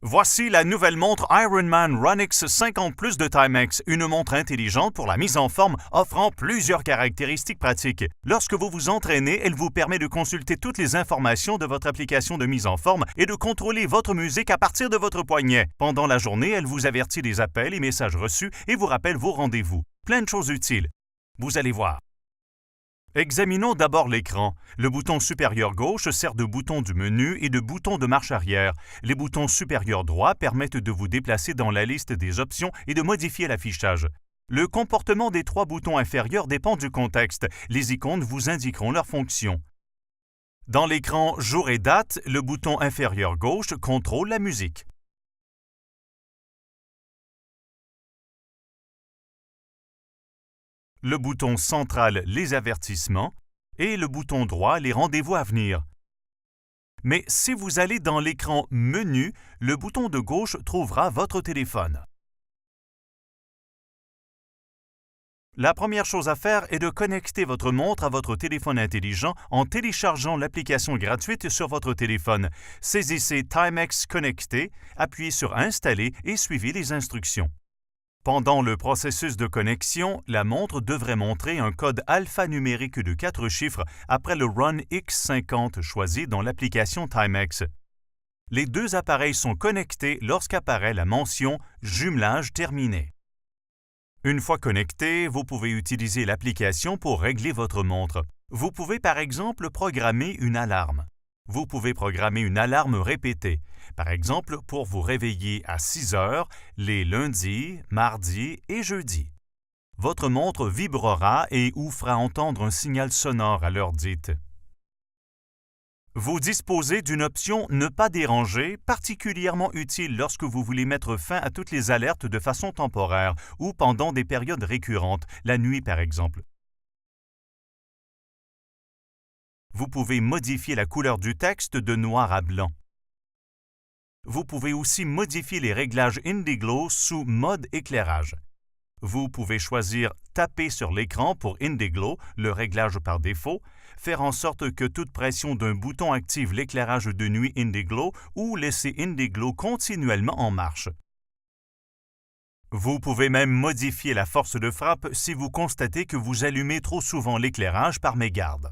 Voici la nouvelle montre Ironman Runix 50 Plus de Timex, une montre intelligente pour la mise en forme offrant plusieurs caractéristiques pratiques. Lorsque vous vous entraînez, elle vous permet de consulter toutes les informations de votre application de mise en forme et de contrôler votre musique à partir de votre poignet. Pendant la journée, elle vous avertit des appels et messages reçus et vous rappelle vos rendez-vous. Plein de choses utiles. Vous allez voir. Examinons d'abord l'écran. Le bouton supérieur gauche sert de bouton du menu et de bouton de marche arrière. Les boutons supérieurs droit permettent de vous déplacer dans la liste des options et de modifier l'affichage. Le comportement des trois boutons inférieurs dépend du contexte. Les icônes vous indiqueront leur fonction. Dans l'écran jour et date, le bouton inférieur gauche contrôle la musique. Le bouton central les avertissements et le bouton droit les rendez-vous à venir. Mais si vous allez dans l'écran Menu, le bouton de gauche trouvera votre téléphone. La première chose à faire est de connecter votre montre à votre téléphone intelligent en téléchargeant l'application gratuite sur votre téléphone. Saisissez Timex Connecté, appuyez sur Installer et suivez les instructions. Pendant le processus de connexion, la montre devrait montrer un code alphanumérique de 4 chiffres après le Run X50 choisi dans l'application Timex. Les deux appareils sont connectés lorsqu'apparaît la mention « Jumelage terminé ». Une fois connecté, vous pouvez utiliser l'application pour régler votre montre. Vous pouvez par exemple programmer une alarme. Vous pouvez programmer une alarme répétée, par exemple pour vous réveiller à 6 heures les lundis, mardis et jeudis. Votre montre vibrera et ou fera entendre un signal sonore à l'heure dite. Vous disposez d'une option « Ne pas déranger » particulièrement utile lorsque vous voulez mettre fin à toutes les alertes de façon temporaire ou pendant des périodes récurrentes, la nuit par exemple. Vous pouvez modifier la couleur du texte de noir à blanc. Vous pouvez aussi modifier les réglages Indiglo sous mode éclairage. Vous pouvez choisir « Taper sur l'écran » pour Indiglo, le réglage par défaut, faire en sorte que toute pression d'un bouton active l'éclairage de nuit Indiglo ou laisser Indiglo continuellement en marche. Vous pouvez même modifier la force de frappe si vous constatez que vous allumez trop souvent l'éclairage par mégarde.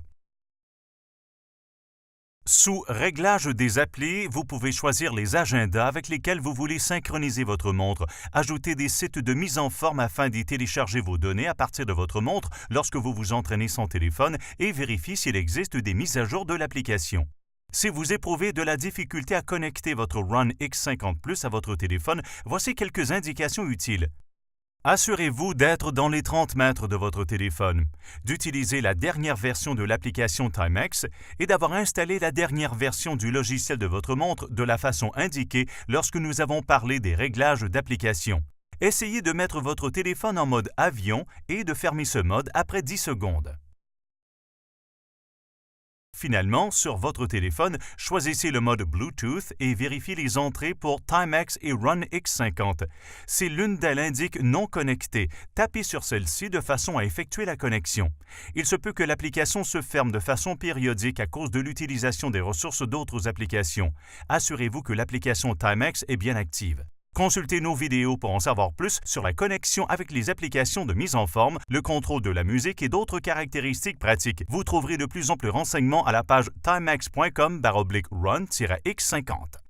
Sous Réglages des applis, vous pouvez choisir les agendas avec lesquels vous voulez synchroniser votre montre, ajouter des sites de mise en forme afin d'y télécharger vos données à partir de votre montre lorsque vous vous entraînez sans téléphone et vérifier s'il existe des mises à jour de l'application. Si vous éprouvez de la difficulté à connecter votre Run X50 Plus à votre téléphone, voici quelques indications utiles. Assurez-vous d'être dans les 30 mètres de votre téléphone, d'utiliser la dernière version de l'application Timex et d'avoir installé la dernière version du logiciel de votre montre de la façon indiquée lorsque nous avons parlé des réglages d'application. Essayez de mettre votre téléphone en mode avion et de fermer ce mode après 10 secondes. Finalement, sur votre téléphone, choisissez le mode Bluetooth et vérifiez les entrées pour Timex et Run X50. Si l'une d'elles indique « Non connecté », tapez sur celle-ci de façon à effectuer la connexion. Il se peut que l'application se ferme de façon périodique à cause de l'utilisation des ressources d'autres applications. Assurez-vous que l'application Timex est bien active. Consultez nos vidéos pour en savoir plus sur la connexion avec les applications de mise en forme, le contrôle de la musique et d'autres caractéristiques pratiques. Vous trouverez de plus amples renseignements à la page timex.com/run-x50.